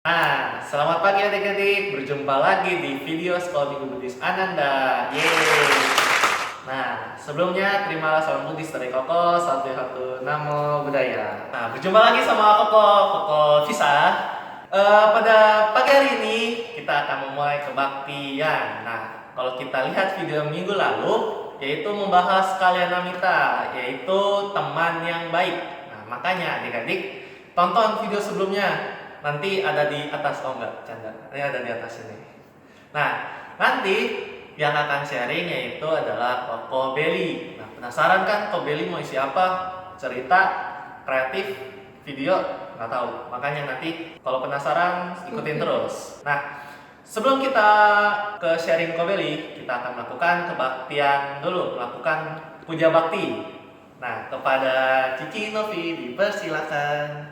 Selamat pagi adik-adik. Berjumpa lagi di video Sekolah Minggu Buddhis Ananda. Yeay. Sebelumnya terimalah salam Buddhis dari Koko, satu namo budaya. Berjumpa lagi sama Koko Visa. Pada pagi hari ini kita akan memulai kebaktian. Kalau kita lihat video minggu lalu, yaitu membahas Kalyanamita, yaitu teman yang baik. Makanya adik-adik tonton video sebelumnya. Nanti ada di atas, enggak, canda. Ini ada di atas ini. Nanti yang akan sharing yaitu adalah Koko Belly. Penasaran kan Koko Belly mau isi apa? Cerita, kreatif, video? Nggak tahu. Makanya nanti kalau penasaran ikutin terus. Sebelum kita ke sharing Koko Belly, kita akan melakukan kebaktian dulu, melakukan puja bakti. Kepada Cici Novi dipersilakan.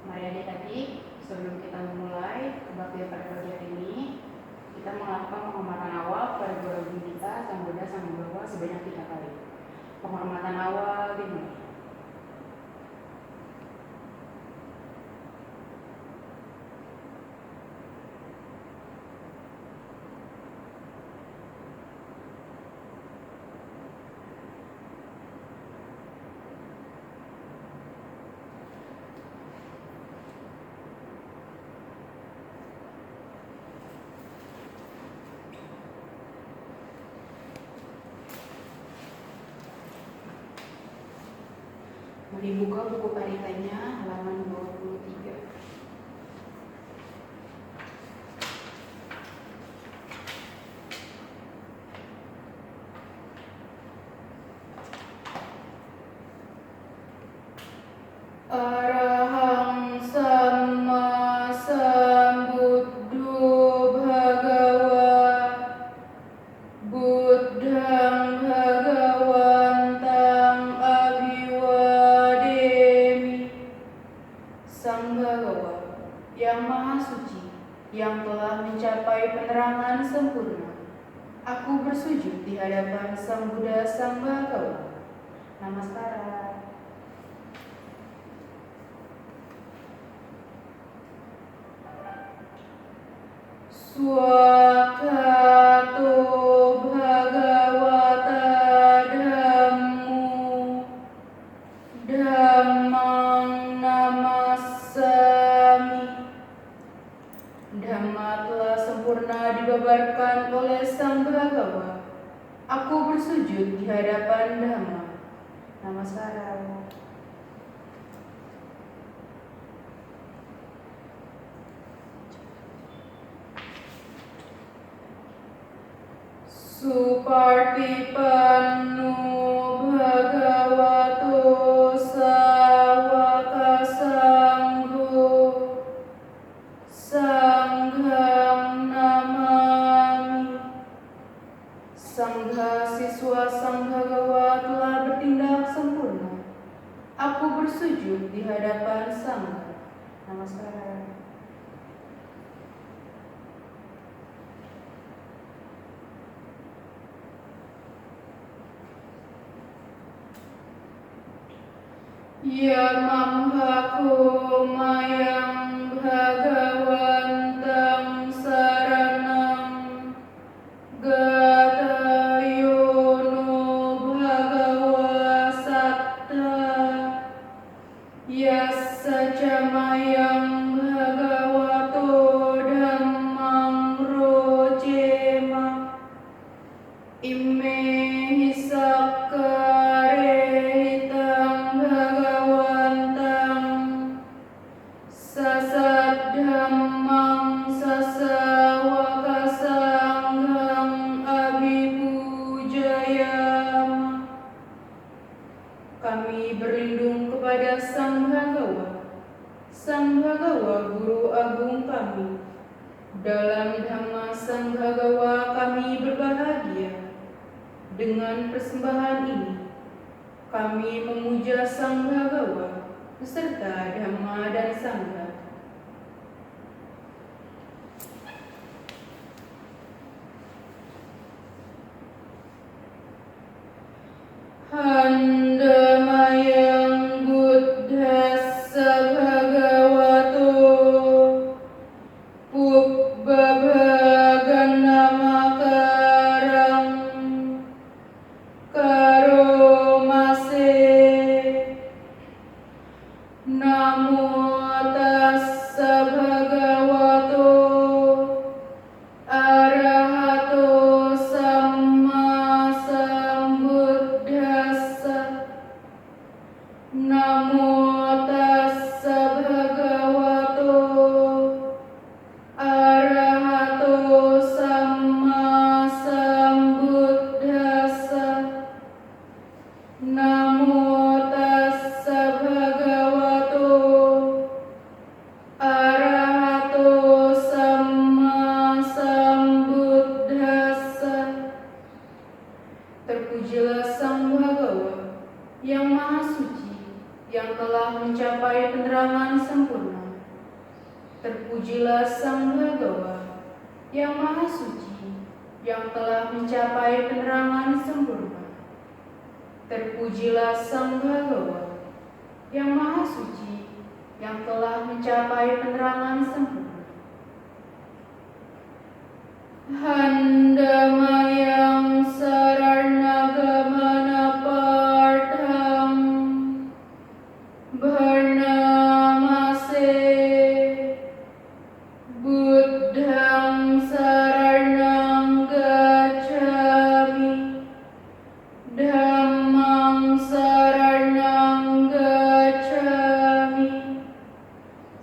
Mari adik-adik, sebelum kita memulai kebaktian pada pagi hari ini, kita melakukan penghormatan awal kepada Guru kita, Sang Buddha, Sang Bhagawa sebanyak 3 kali. Penghormatan awal dimulai. Mari buka buku karitanya halaman 23. Arahang Sama Sambuddho Bhagawa Buddhang Bhagawantang Abhiwademi. Sang Bhagawa yang Maha Suci, yang telah mencapai penerangan sempurna, aku bersujud di hadapan Sang Buddha Sang Bhagawa. Namaskara. Swakato Bhagavata Dhammo Dhammang Namassami. Dhamma telah sempurna dibabarkan oleh Sang Bhagawa. Aku bersujud di hadapan Dhamma. Namaskara. Supartipanno Bhagavato Sawaka Sangho Sanghang Namami. Sangha siswa Sang Bhagawa telah bertindak sempurna. Aku bersujud di hadapan Sangha. Namaskara. Yamam bhako mayang bhagawantang saranang gatayono bhagawa satta yassa camayang bhagavato dhammang rojema imme hisakare hitang bhagawantang Kami berlindung kepada Sang Bhagawa Guru Agung kami. Dalam Dhamma Sang Bhagawa kami berbahagia. Dengan persembahan ini, kami memuja Sang Bhagawa beserta Dhamma dan Sangha. Handamayang Buddhassa Bhagavato Pubbabhaganamakarang Karomase. Namo tassa bhagavato arahato samma sambuddhassa. Namo tassa bhagavato arahato samma sambuddhassa. Namo tassa bhagavato arahato samma sambuddhassa. Terpujilah Sang Bhagawa yang Maha Suci, yang telah mencapai penerangan sempurna. Terpujilah Sang Bhagawa yang Maha Suci, yang telah mencapai penerangan sempurna. Terpujilah Sang Bhagawa yang Maha Suci, yang telah mencapai penerangan sempurna. Handamayang Saranagama Partang Bharnamase. Buddhang Saranang Gacchami. Dhammang Saranang Gacchami.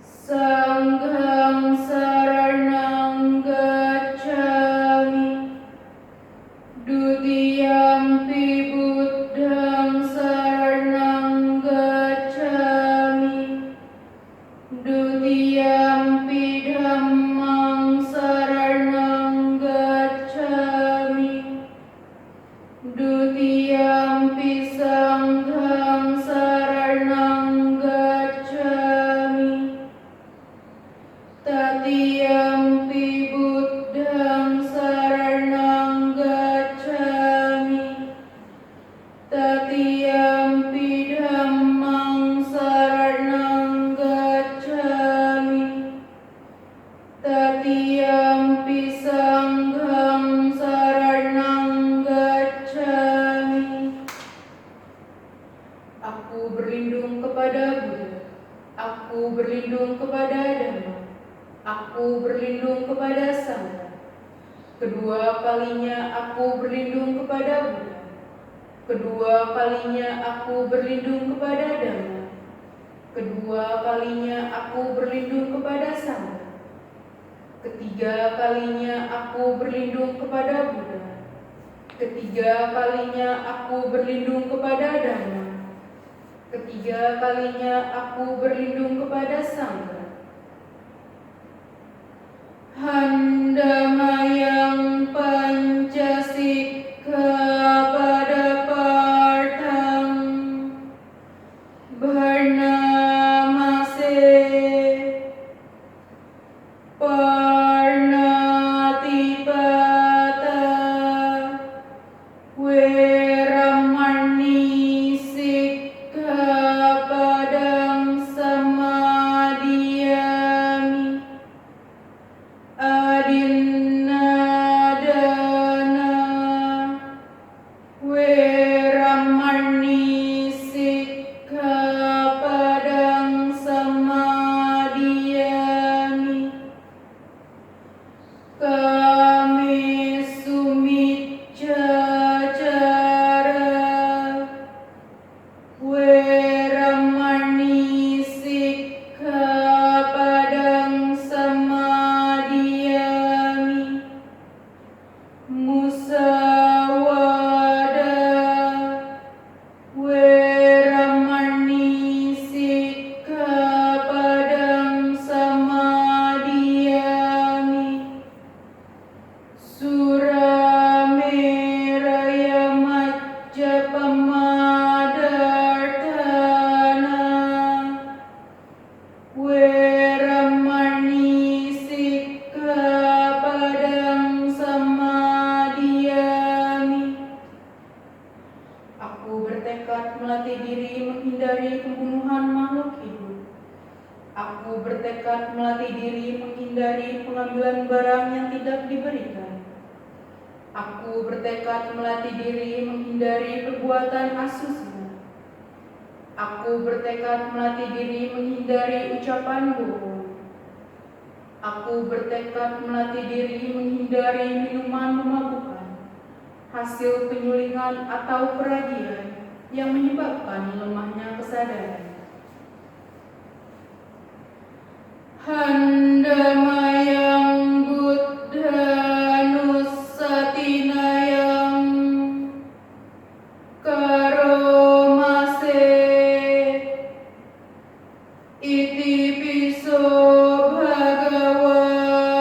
Sanghang Saranang Gacchami. Dutiyampi Buddhang Saranang Gacchami. Dutiyampi Dhammang Saranang Gacchami. Dutiyampi Sanghang Saranang Gacchami. Tatiyampi Buddhang Saranang Gacchami. Tatiyampi Dhammang Saranang Gacchami. Tatiyampi Sanghang Saranang Gacchami. Aku berlindung kepada Buddha. Aku berlindung kepada Dhamma. Aku berlindung kepada Sangha. Kedua kalinya aku berlindung kepada Buddha. Kedua kalinya aku berlindung kepada Dhamma. Kedua kalinya aku berlindung kepada Sangha. Ketiga kalinya aku berlindung kepada Buddha. Ketiga kalinya aku berlindung kepada Dhamma. Ketiga kalinya aku berlindung kepada Sangha. Handamayang Pancasika pada partang Bharnamase. Parnatipata Weramani Sikkhapadang Samadhiyami. Adi bertekad melatih diri menghindari pembunuhan makhluk hidup. Aku bertekad melatih diri menghindari pengambilan barang yang tidak diberikan. Aku bertekad melatih diri menghindari perbuatan asusila. Aku bertekad melatih diri menghindari ucapan bohong. Aku bertekad melatih diri menghindari minuman memabukkan, hasil penyulingan atau peragian yang menyebabkan lemahnya kesadaran. Handamayang Buddha Nusatinayang Karomase Iti Piso Bhagawa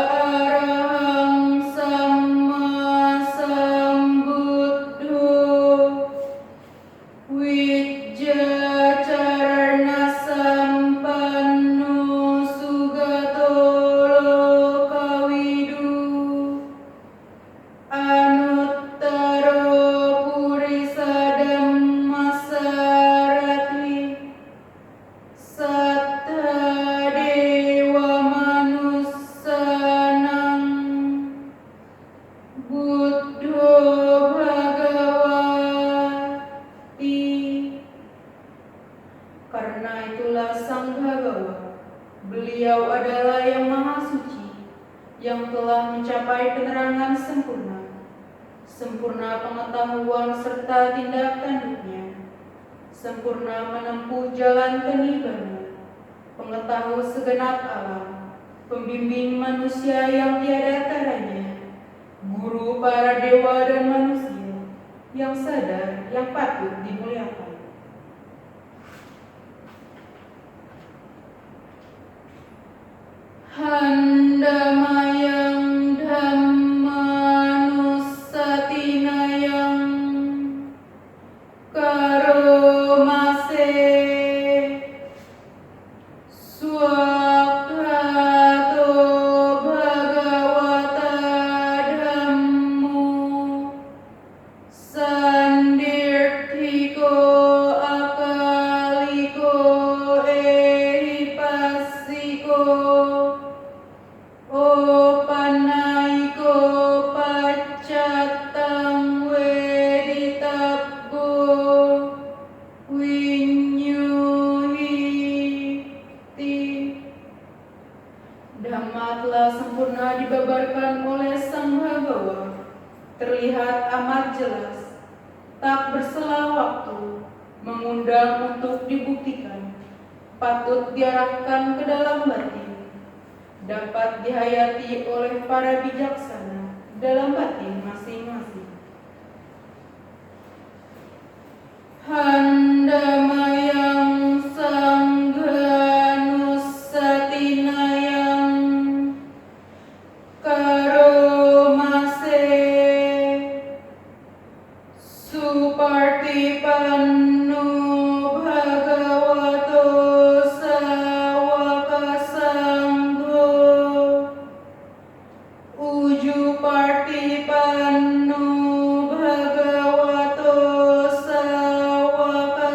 Arahang Samma Sambuddho Wijjacarana Sampanno Sugato Lokawidu Anuttaro Purisa Dhammasarati Satta Dewa Manussanang Buddho Bhagavati. Karena itulah Sang Bhagawa, beliau adalah yang maha suci, yang telah mencapai penerangan sempurna, sempurna pengetahuan serta tindak tanduknya, sempurna menempuh jalan penibana, pengetahuan segenap alam, pembimbing manusia yang tiada taranya, guru para dewa dan manusia, yang sadar, yang patut dimuliakan. Handamayang Dhammanusatinayang Karomase Swakhato Bhagavata Dhammo Sandirthiko Akaliko Ehipasiko Opanaiko Paccatang Wedittabbo Winyuhiti. Dhamma telah sempurna dibabarkan oleh Sang Bhagawa, terlihat amat jelas, tak bersela waktu, mengundang untuk dibuktikan, patut diarahkan ke dalam batin, dapat dihayati oleh para bijaksana dalam batin masing-masing. Handamayang Sanghanusatinayang Karomase Supartipanno Bhagavato Sawaka Sangho Ujupartipanno Bhagavato Sawaka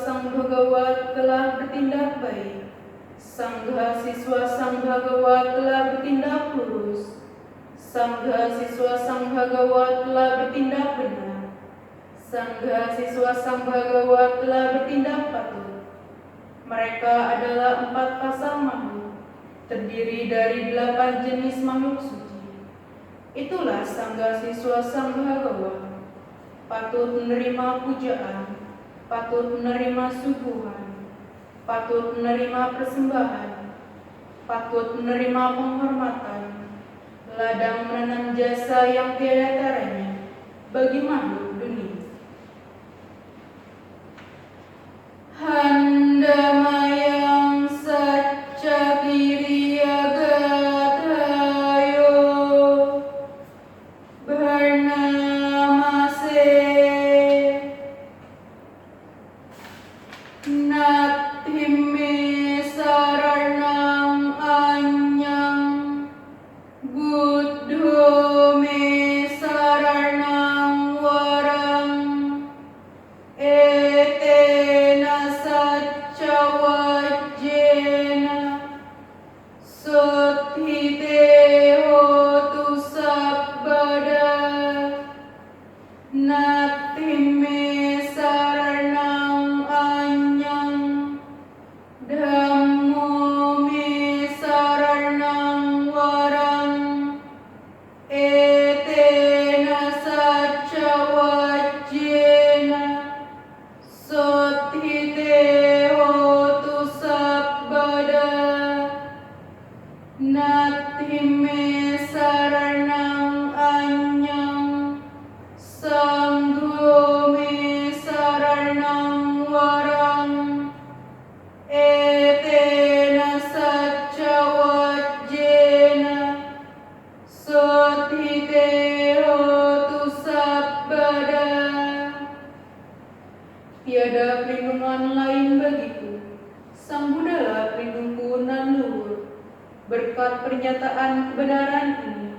Sang Bhagawa telah bertindak baik. Sangha siswa Sang Bhagawa telah bertindak lurus. Sangha siswa Sang Bhagawa telah bertindak benar. Sangha siswa Sang Bhagawa telah bertindak patut. Mereka adalah 4 pasang makhluk, terdiri dari 8 jenis makhluk suci. Itulah sangga siswa Sang Bhagawa, patut menerima pujaan, patut menerima suguhan, patut menerima persembahan, patut menerima penghormatan, ladang menanam jasa yang tiada taranya bagi makhluk dunia. Handamayang Satya Kiriya Gathayo Bharnamase Nathimme Saranang Anyang Buddho Me Saranang Warang Etena Satya Wajjena Sothite Hotu Sabbada Nathimme Saranang Anyang Dhammo Me Saranang Warang Etena Satya Wajjena Sothite Hotu Sabbada Nathimme Saranang Anyang Sangho Me Saranang Warang Etena Satya Wajjena Sothite Hotu Sabbada. Tiada perlindungan lain bagiku. Sang Buddhalah pelindungku nan luhur. Berkat pernyataan kebenaran ini,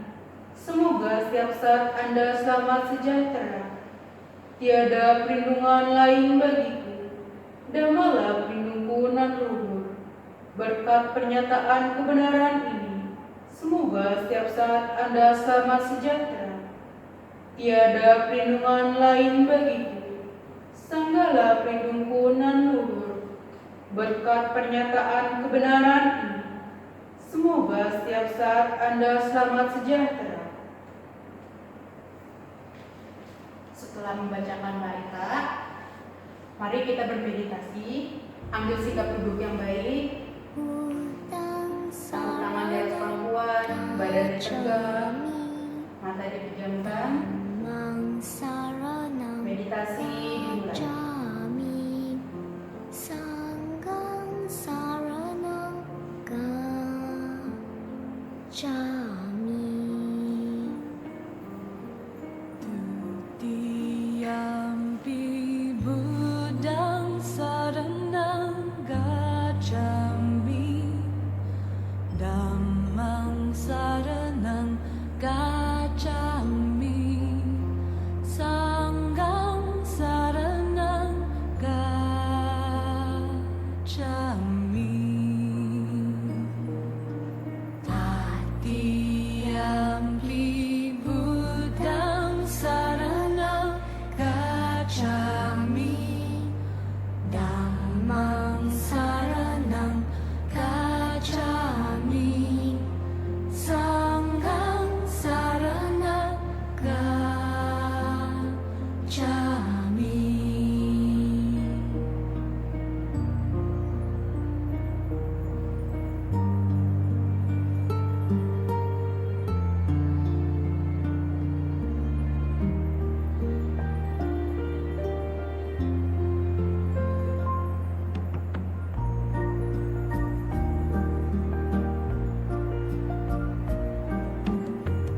semoga setiap saat Anda selamat sejahtera. Tiada perlindungan lain bagiku. Dhammalah pelindungku nan luhur. Berkat pernyataan kebenaran ini, semoga setiap saat Anda selamat sejahtera. Tiada perlindungan lain bagiku. Sanggalah pelindungku nan luhur. Berkat pernyataan kebenaran ini, semoga setiap saat Anda selamat sejahtera. Setelah membacakan barita, mari kita bermeditasi. Ambil sikap duduk yang baik. Tepuk tangan di atas pangkuan, badan tegak, mata dipejamkan. Meditasi dimulai. Sanggang saranang gacchami. Tutiyampi buddhang saranang gacchami. Dhammang saranang gacchami. Sanggang saranang gacchami. Tatiyampi buddhang saranang gacchami. Dhammang saranang gacchami. Sanggang saranang gacchami.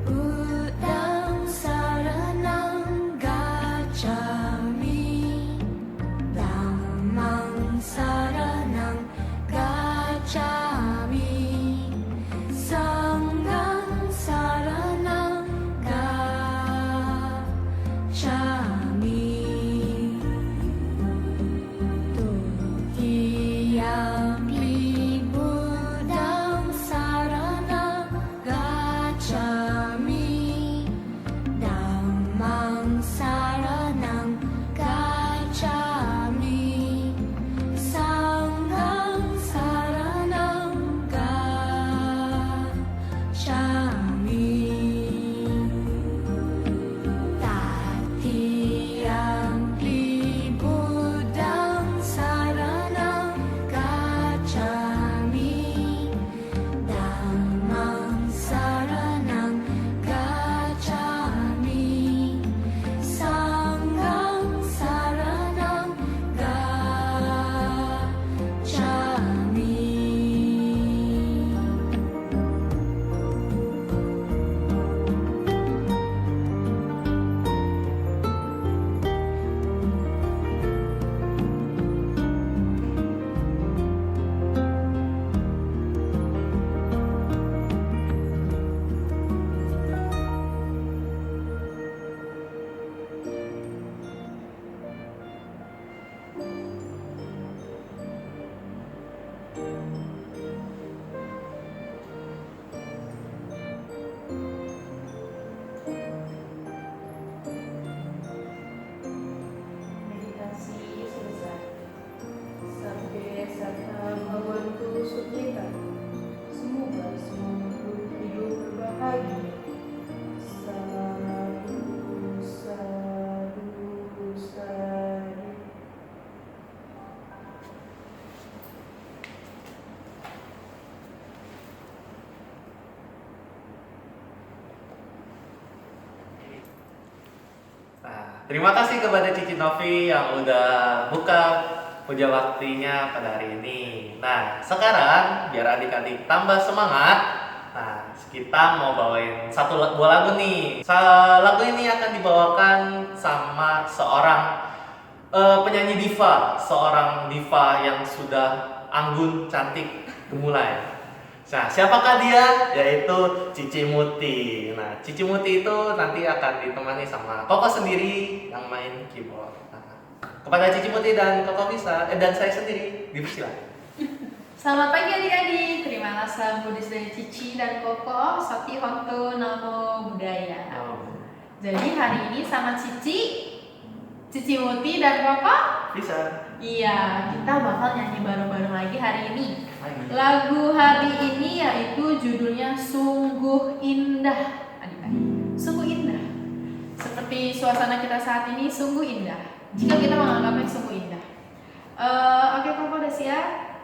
Buddhang saranang gacchami. Dhammang saranang gacchami. Sanggang saranang gacchami. terima kasih kepada Cici Novi yang udah buka puja baktinya pada hari ini. Nah, sekarang biar adik-adik tambah semangat, nah kita mau bawain dua lagu nih. Lagu ini akan dibawakan sama seorang penyanyi diva, seorang diva yang sudah anggun, cantik, gemulai. Nah, siapakah dia? Yaitu Cici Muti. Nah, Cici Muti itu nanti akan ditemani sama Koko sendiri yang main keyboard. Nah, kepada Cici Muti dan Koko bisa, dan saya sendiri, dipersilakan. Selamat pagi adik-adik, terimalah salam Buddhis dari Cici dan Koko, Sakti Honto Namo Buddhaya. Jadi hari ini sama Cici Muti dan Koko Bisa. iya, kita bakal nyanyi bareng-bareng lagi hari ini. Lagu hari ini yaitu judulnya Sungguh Indah. Adik-adik, sungguh indah. Seperti suasana kita saat ini sungguh indah. Jika kita menganggapnya sungguh indah. Oke, Koko udah siap?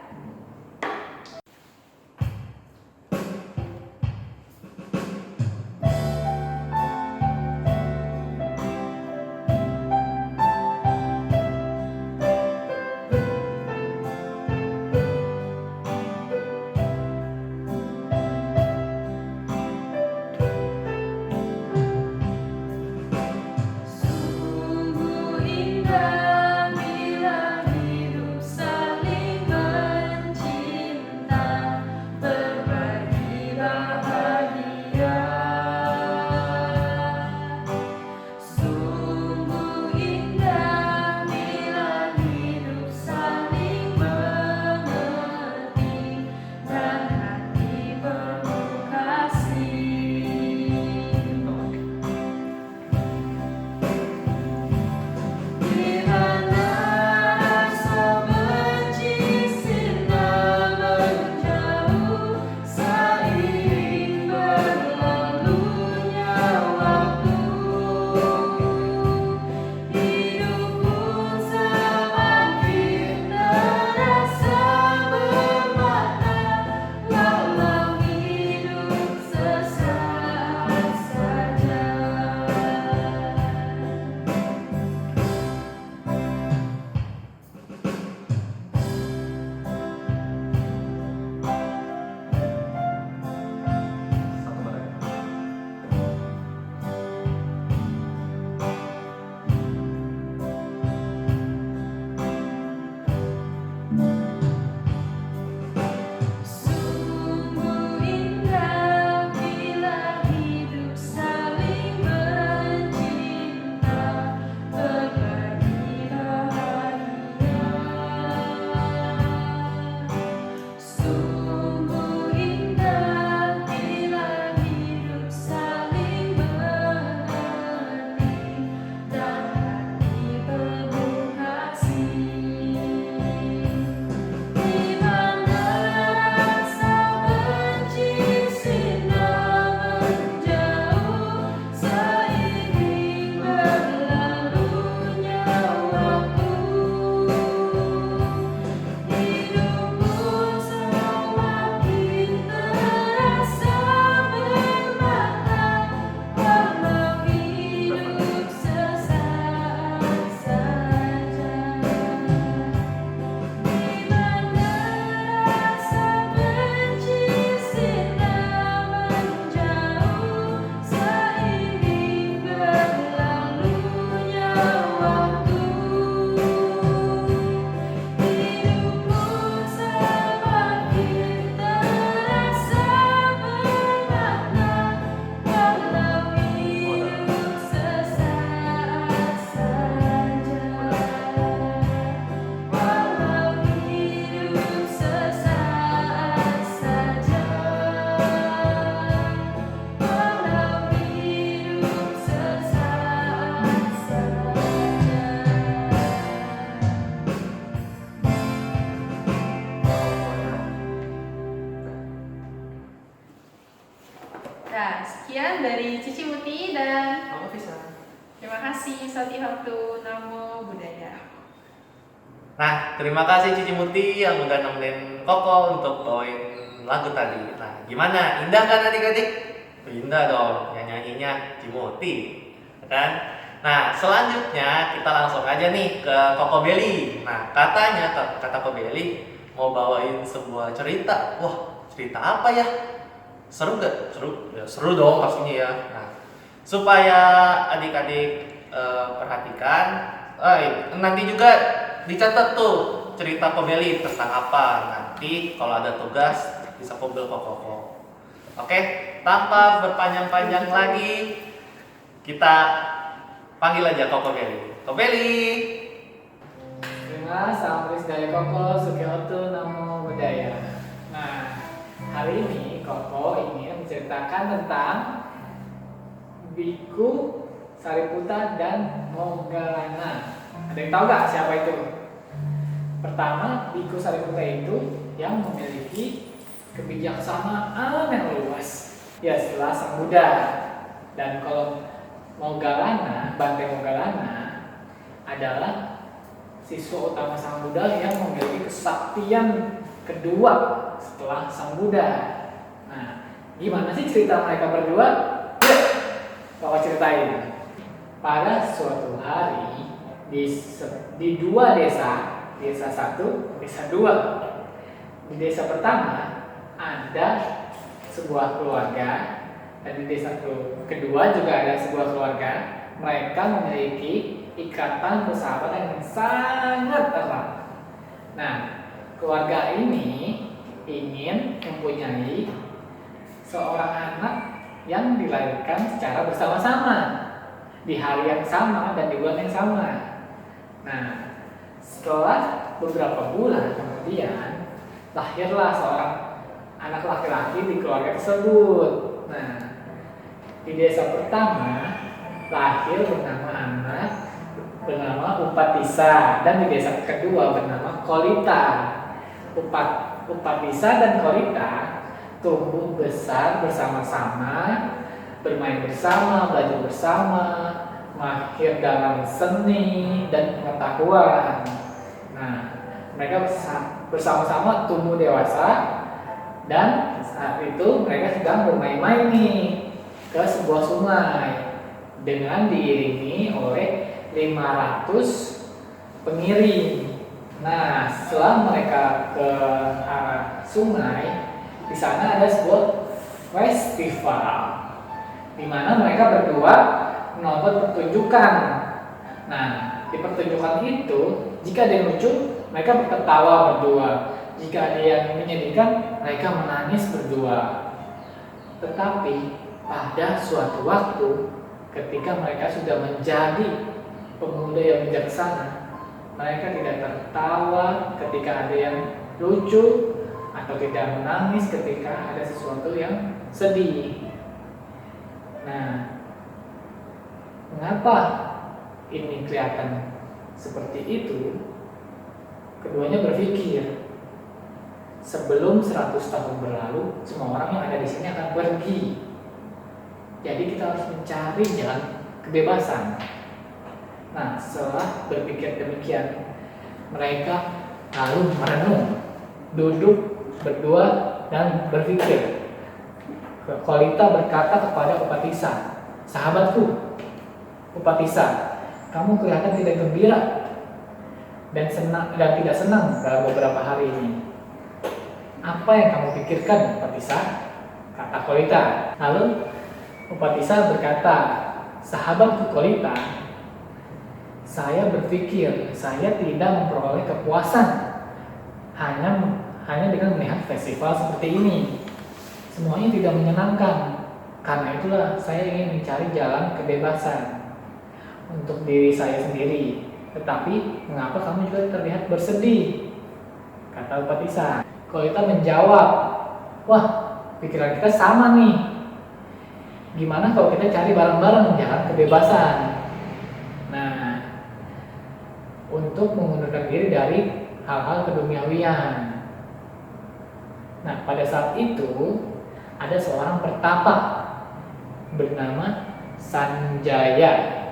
Sungguh indah bila hidup saling mencinta, berbagi bahagia. Sungguh indah bila hidup saling mengerti dan hati penuh kasih. Di mana rasa benci sirna menjauh seiring berlalunya waktu, hidup pun semakin terasa bermakna walau hidup sesaat saja. Satu bareng. Sungguh indah bila hidup saling mencinta, berbagi bahagia. Sungguh indah bila hidup saling mengerti dan hati penuh kasih. Di mana rasa benci sirna menjauh seiring berlalunya waktu, hidup pun semakin terasa bermakna walau hidup sesaat saja. Di mana rasa benci sirna menjauh seiring berlalunya waktu, hidup pun semakin terasa bermakna walau hidup sesaat saja. Walau hidup sesaat saja, walau hidup sesaat saja. Nah, sekian dari Cici Muti dan Koko bisa. terima kasih Sakti Honto Namo Buddhaya. Nah, terima kasih Cici Muti yang udah nemenin Koko untuk bawain lagu tadi. Nah, gimana? Indah kan adik-adik? Indah dong, yang nyanyinya Cici Muti, kan? Nah, selanjutnya kita langsung aja nih ke Koko Belly. Nah, katanya kata Koko Belly mau bawain sebuah cerita. Wah, cerita apa ya? Seru gak? Seru? Ya, seru dong pastinya ya. Nah, supaya adik-adik perhatikan, nanti juga dicatat tuh cerita Koko Belly tentang apa. Nanti kalau ada tugas bisa kobel ke Koko. Oke, tanpa berpanjang-panjang lagi, kita panggil aja Koko Belly. Koko Belly. Terima Samris dari Koko Sugioto Namo Buddhaya. Nah, hari ini Koko ingin menceritakan tentang Biku Sariputta dan Moggallana. Ada yang tahu nggak siapa itu? Pertama, Biku Sariputta itu yang memiliki kebijaksanaan yang luas. Ya, setelah Sang Buddha. Dan kalau Moggallana, Bante Moggallana adalah siswa utama Sang Buddha yang memiliki kesaktian kedua setelah Sang Buddha. Nah, gimana sih cerita mereka berdua? Yuk, Koko ceritain. Pada suatu hari di dua desa, desa satu, desa dua. Di desa pertama ada sebuah keluarga, dan di desa kedua juga ada sebuah keluarga. Mereka memiliki ikatan persahabatan yang sangat erat. Nah, keluarga ini ingin mempunyai seorang anak yang dilahirkan secara bersama-sama di hari yang sama dan di bulan yang sama. Nah, setelah beberapa bulan kemudian lahirlah seorang anak laki-laki di keluarga tersebut. Nah, di desa pertama lahir bernama Upatissa, dan di desa kedua bernama Kolita. Upatissa dan Kolita tumbuh besar bersama-sama, bermain bersama, belajar bersama, mahir dalam seni dan pengetahuan. Nah, mereka bersama-sama tumbuh dewasa, dan saat itu mereka sedang bermain-main nih ke sebuah sungai dengan diiringi oleh 500 pengiring. Nah, setelah mereka ke arah sungai, di sana ada sebuah festival di mana mereka berdua menonton pertunjukan. Nah, di pertunjukan itu, jika ada yang lucu, mereka tertawa berdua. Jika ada yang menyedihkan, mereka menangis berdua. Tetapi pada suatu waktu, ketika mereka sudah menjadi pemuda yang bijaksana, mereka tidak tertawa ketika ada yang lucu atau tidak menangis ketika ada sesuatu yang sedih. Nah, mengapa ini kelihatan seperti itu? Keduanya berpikir, sebelum 100 tahun berlalu, semua orang yang ada di sini akan pergi. Jadi kita harus mencari jalan kebebasan. Nah, setelah berpikir demikian, mereka lalu merenung, duduk berdua dan berpikir. Kolita berkata kepada Upatissa, "Sahabatku, Upatissa, kamu kelihatan tidak gembira dan tidak senang dalam beberapa hari ini. Apa yang kamu pikirkan, Upatissa?" kata Kolita. Lalu Upatissa berkata, "Sahabatku Kolita, saya berpikir saya tidak memperoleh kepuasan hanya dengan melihat festival seperti ini. Semuanya tidak menyenangkan. Karena itulah saya ingin mencari jalan kebebasan untuk diri saya sendiri. Tetapi mengapa kamu juga terlihat bersedih?" kata Upatissa. Kolita menjawab, "Wah, pikiran kita sama nih. Gimana kalau kita cari bareng-bareng jalan kebebasan? Nah, untuk mengundurkan diri dari hal-hal keduniawian." Nah, pada saat itu ada seorang pertapa bernama Sanjaya.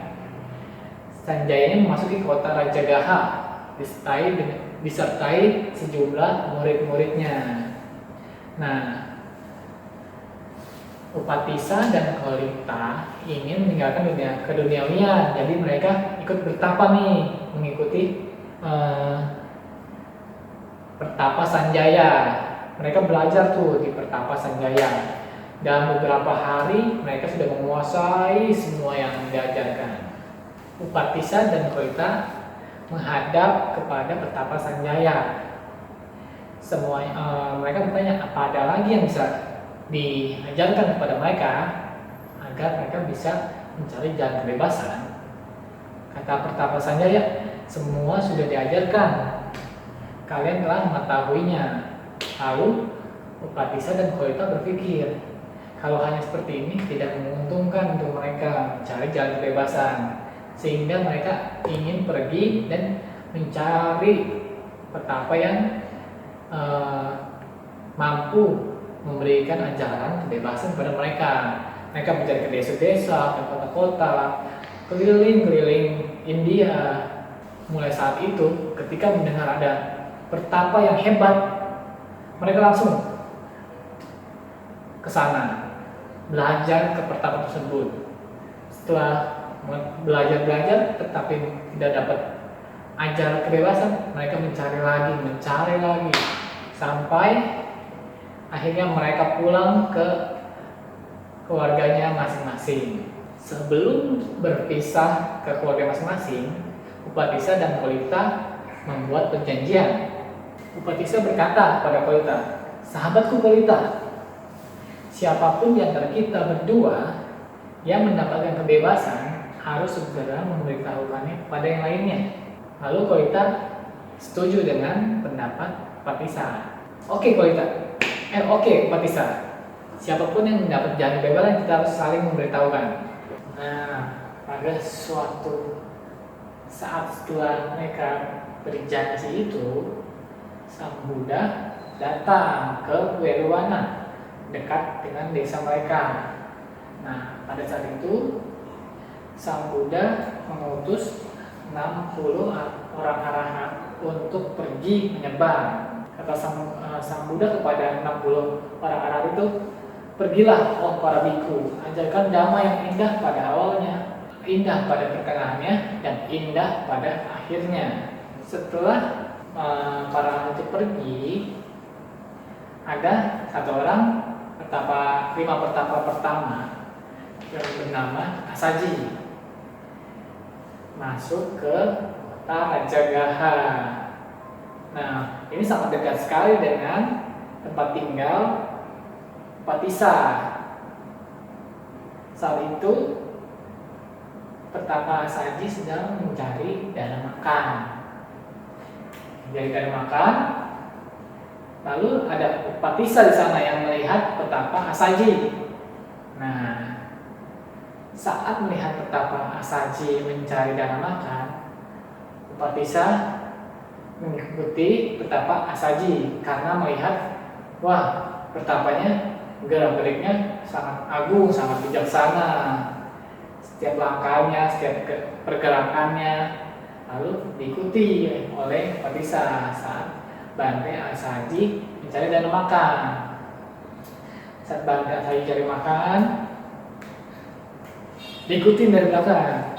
Sanjaya ini memasuki kota Rajagaha disertai sejumlah murid-muridnya. Nah, Upatissa dan Kolita ingin meninggalkan dunia keduniawian, jadi mereka ikut bertapa nih, mengikuti Pertapa Sanjaya. Mereka belajar tuh di Pertapa Sanjaya. Dalam beberapa hari mereka sudah menguasai semua yang diajarkan. Upatissa dan Kolita menghadap kepada Pertapa Sanjaya. Mereka bertanya apa ada lagi yang bisa diajarkan kepada mereka agar mereka bisa mencari jalan kebebasan. Kata Pertapa Sanjaya, semua sudah diajarkan. Kalian telah mengetahuinya. Lalu Upatissa dan Kolita berpikir, kalau hanya seperti ini tidak menguntungkan untuk mereka mencari jalan kebebasan, sehingga mereka ingin pergi dan mencari petapa yang mampu memberikan ajaran kebebasan kepada mereka. Mereka mencari ke desa-desa, ke kota-kota, keliling-keliling India. Mulai saat itu, ketika mendengar ada pertapa yang hebat, mereka langsung ke sana, belajar ke pertapa tersebut. Setelah belajar tetapi tidak dapat ajaran kebebasan, mereka mencari lagi, sampai akhirnya mereka pulang ke keluarganya masing-masing. Sebelum berpisah ke keluarga masing-masing, Upatissa dan Kolita membuat perjanjian. Upatissa berkata kepada Kolita, "Sahabatku Kolita, siapapun di antara kita berdua yang mendapatkan kebebasan harus segera memberitahukannya kepada yang lainnya." Lalu Kolita setuju dengan pendapat Upatissa. Oke Upatissa, siapapun yang mendapat jalan kebebasan kita harus saling memberitahukan. Nah, pada suatu saat setelah mereka berjanji itu, Sang Buddha datang ke Weruwana, dekat dengan desa mereka. Nah, pada saat itu Sang Buddha mengutus 60 orang arahat untuk pergi menyebar. Kata Sang Buddha kepada 60 orang arahat itu, "Pergilah, oh para biku, ajarkan dhamma yang indah pada awalnya, indah pada pertengahannya, dan indah pada akhirnya." Setelah para itu pergi, ada satu orang lima pertapa pertama yang bernama Asaji masuk ke kota Rajagaha. Nah, ini sangat dekat sekali dengan tempat tinggal Upatissa. Saat itu Pertapa Asaji sedang mencari dana makan. Lalu ada Upatissa di sana yang melihat Pertapa Asaji. Nah, saat melihat Pertapa Asaji mencari dana makan, Upatissa mengikuti Pertapa Asaji karena melihat, wah, pertapanya gerak-geriknya sangat agung, sangat bijaksana. Setiap langkahnya, setiap pergerakannya, lalu diikuti oleh Upatissa saat Bante Asaji mencari dana makan. Saat Bante Asaji cari makan, diikuti dari belakang.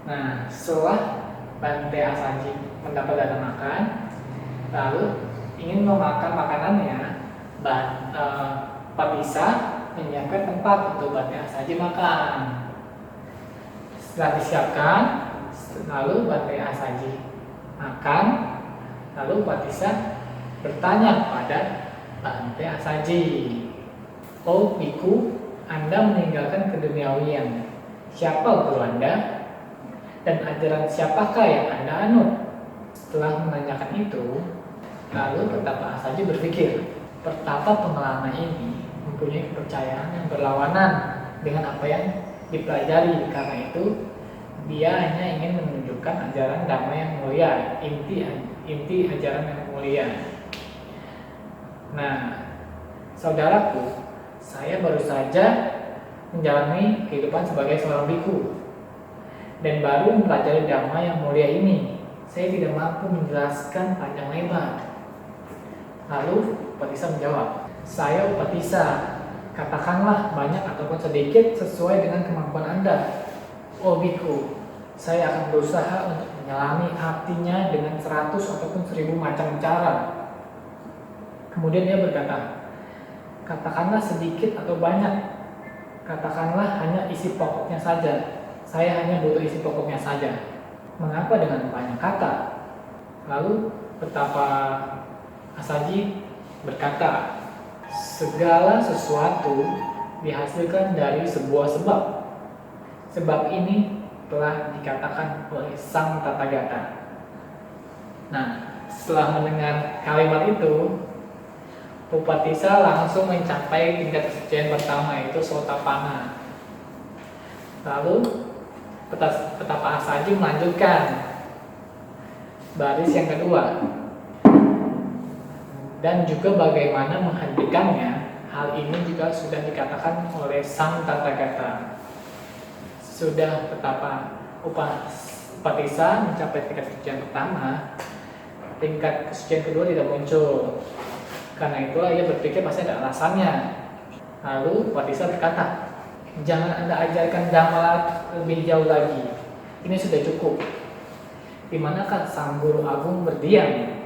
Nah, setelah Bante Asaji mendapat dana makan, lalu ingin memakan makanannya, Upatissa menyiapkan tempat untuk Bante Asaji makan. Setelah disiapkan, lalu Bante Asaji makan, lalu Upatissa bertanya kepada Bante Asaji, "Oh biku, Anda meninggalkan keduniawian. Siapa guru Anda? Dan ajaran siapakah yang Anda anut?" Setelah menanyakan itu, lalu Pertapa Asaji berpikir, pertapa pengelana ini mempunyai kepercayaan yang berlawanan dengan apa yang dipelajari. Karena itu, dia hanya ingin menunjukkan ajaran dhamma yang mulia, inti ajaran yang mulia. Nah, saudaraku, saya baru saja menjalani kehidupan sebagai seorang biku dan baru mempelajari dhamma yang mulia ini. Saya tidak mampu menjelaskan panjang lebar. Lalu Upatissa menjawab, "Saya Upatissa, Katakanlah banyak ataupun sedikit sesuai dengan kemampuan Anda. Oh biku, saya akan berusaha untuk menyelami artinya dengan 100 ataupun 1000 macam cara. Kemudian dia berkata, katakanlah sedikit atau banyak, katakanlah hanya isi pokoknya saja. Saya hanya butuh isi pokoknya saja. Mengapa dengan banyak kata? Lalu betapa Asaji berkata, segala sesuatu dihasilkan dari sebuah sebab. Sebab ini telah dikatakan oleh Sang Tathagata. Nah, setelah mendengar kalimat itu, Upatissa langsung mencapai tingkat kesucian pertama, yaitu Sotapanna. Lalu petapa Asaji melanjutkan baris yang kedua, dan juga bagaimana menghentikannya. Hal ini juga sudah dikatakan oleh Sang Tathagata. Sudah betapa Upatissa mencapai tingkat kesucian pertama, tingkat kesucian kedua tidak muncul. Karena itulah ia berpikir pasti ada alasannya. Lalu Upatissa berkata, jangan Anda ajarkan Dhamma lebih jauh lagi. Ini sudah cukup. Di manakah Sang Guru Agung berdiam?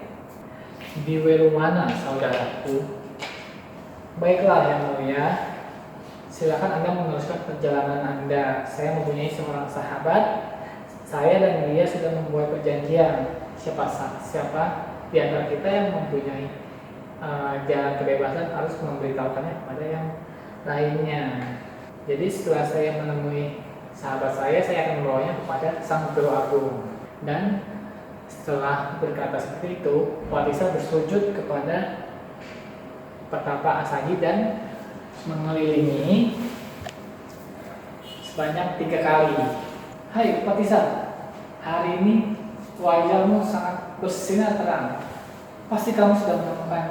Di Welumana, saudaraku. Baiklah yang mulia, silakan Anda meneruskan perjalanan Anda. Saya mempunyai seorang sahabat. Saya dan dia sudah membuat perjanjian. Siapa di antara kita yang mempunyai jalan kebebasan harus memberitahukannya kepada yang lainnya. Jadi setelah saya menemui sahabat saya akan membawanya kepada Sang Guru Agung. Dan setelah berkata seperti itu, Upatissa bersujud kepada petapa Asaji dan mengelilingi sebanyak 3 kali. Hai Upatissa, hari ini wajahmu sangat bersinar terang. Pasti kamu sudah menemukan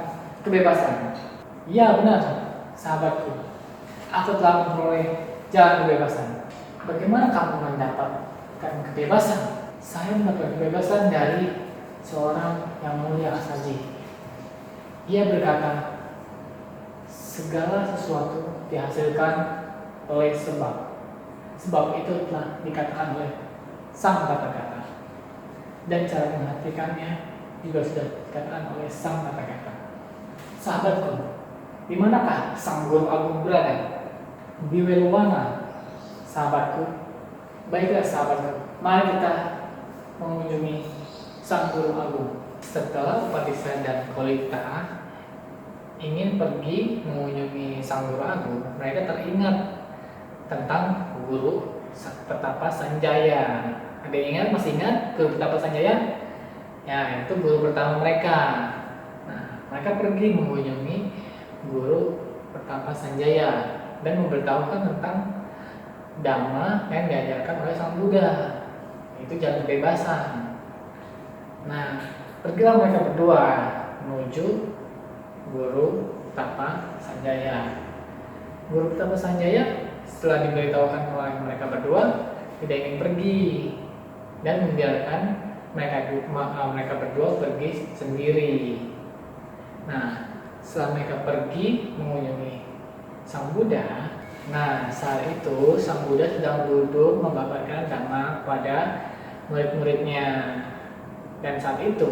kebebasan. Ya benar, sahabatku. Aku telah memperoleh jalan kebebasan. Bagaimana kamu mendapatkan kebebasan? Saya mendapat kebebasan dari seorang yang mulia Asaji. Ia berkata, segala sesuatu dihasilkan oleh sebab. Sebab itu telah dikatakan oleh Sang Tathagata. Dan cara menghentikannya juga sudah dikatakan oleh Sang Tathagata. Sahabatku, di manakah Sang Guru Agung berada? Di Welumana, sahabatku. Baiklah sahabatku, mari kita mengunjungi Sang Guru Agung. Setelah Upatissa dan Kolita ingin pergi mengunjungi Sang Guru Agung, mereka teringat tentang Guru Petapa Sanjaya. Ada yang ingat? Masih ingat Guru Petapa Sanjaya? Ya, itu guru pertama mereka. Nah, mereka pergi mengunjungi Guru Petapa Sanjaya dan memberitahukan tentang Dhamma yang diajarkan oleh Sang Buddha, itu jalan kebebasan. Nah, pergilah mereka berdua menuju Guru Petapa Sanjaya. Guru Petapa Sanjaya setelah diberitahukan oleh mereka berdua tidak ingin pergi dan membiarkan mereka berdua pergi sendiri. Nah, setelah mereka pergi mengunjungi Sang Buddha, nah saat itu Sang Buddha sedang duduk membabarkan Dhamma kepada murid-muridnya. Dan saat itu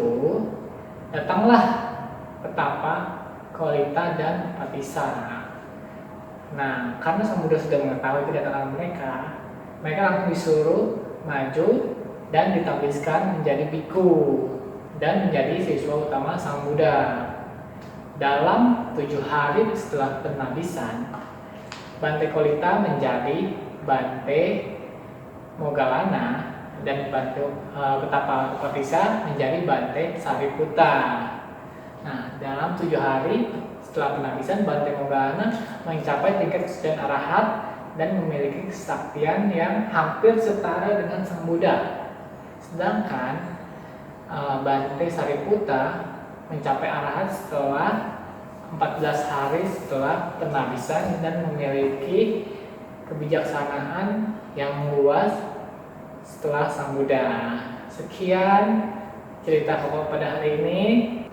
datanglah petapa Kolita dan Upatissa. Nah, karena Sang Buddha sudah mengetahui kedatangan mereka langsung disuruh maju dan ditabiskan menjadi biku dan menjadi siswa utama Sang Buddha. Dalam 7 hari setelah penabisan, Bante Kolita menjadi Bante Moggallana dan Bante petapa Upatissa menjadi Bante Sariputta. Nah, dalam 7 hari setelah penabisan, Bante Moggallana mencapai tingkat kesucian arahat dan memiliki kesaktian yang hampir setara dengan Sang Buddha. Sedangkan Bante Sariputta mencapai arahat setelah 14 hari setelah penabisan dan memiliki kebijaksanaan yang luas setelah Sang Buddha. Sekian cerita Koko pada hari ini.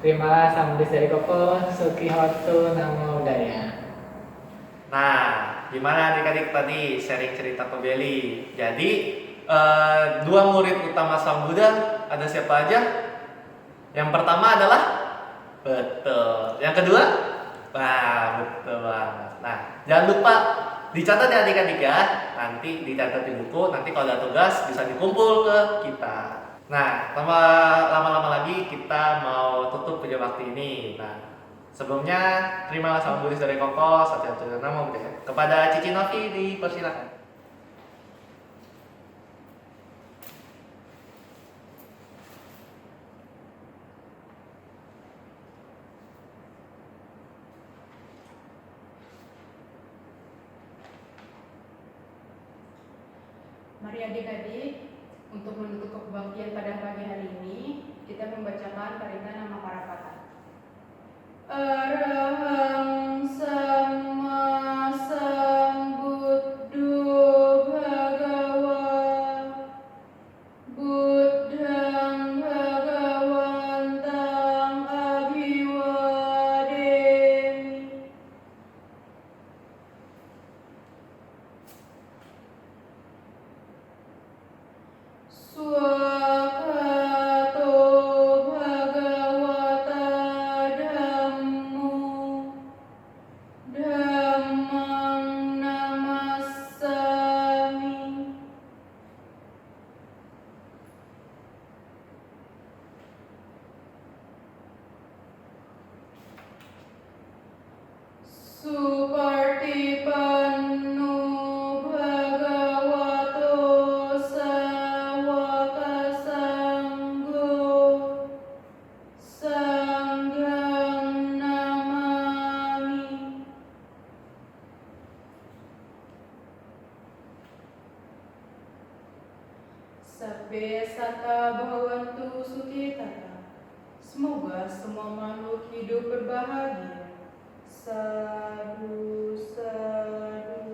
Terimalah sambis dari Koko. Suki Hotu Namo Buddhaya. Nah, gimana adik-adik tadi sharing cerita ke Beli? Jadi, dua murid utama Sang Buddha ada siapa aja? Yang pertama adalah betul. Yang kedua? Wah, betul banget. Nah, jangan lupa dicatat ya adik-adik ya. Nanti dicatat di buku, nanti kalau ada tugas bisa dikumpul ke kita. Nah, lama-lama lagi kita mau tutup kerja bakti ini. Nah, sebelumnya terimalah salam tulis dari Koko, satu-satunya nama Budaya. Kepada Cici Novi dipersilakan. Mari adik-adik, untuk menutup kebaktian pada pagi hari ini, kita membacakan Parita Nama Parapata. Arahang Sama Sambuddho Bhagawa Buddhang Bhagawantang Abhiwademi. Swakato Bhagavata Dhammo Dhammang Namassami. Supartipanno Bhagavato Sawaka Sanggo Sanghang Namami. Sabbe Sata Bhavantu Sukhitata. Semoga semua makhluk hidup berbahagia. Sadu, sadu.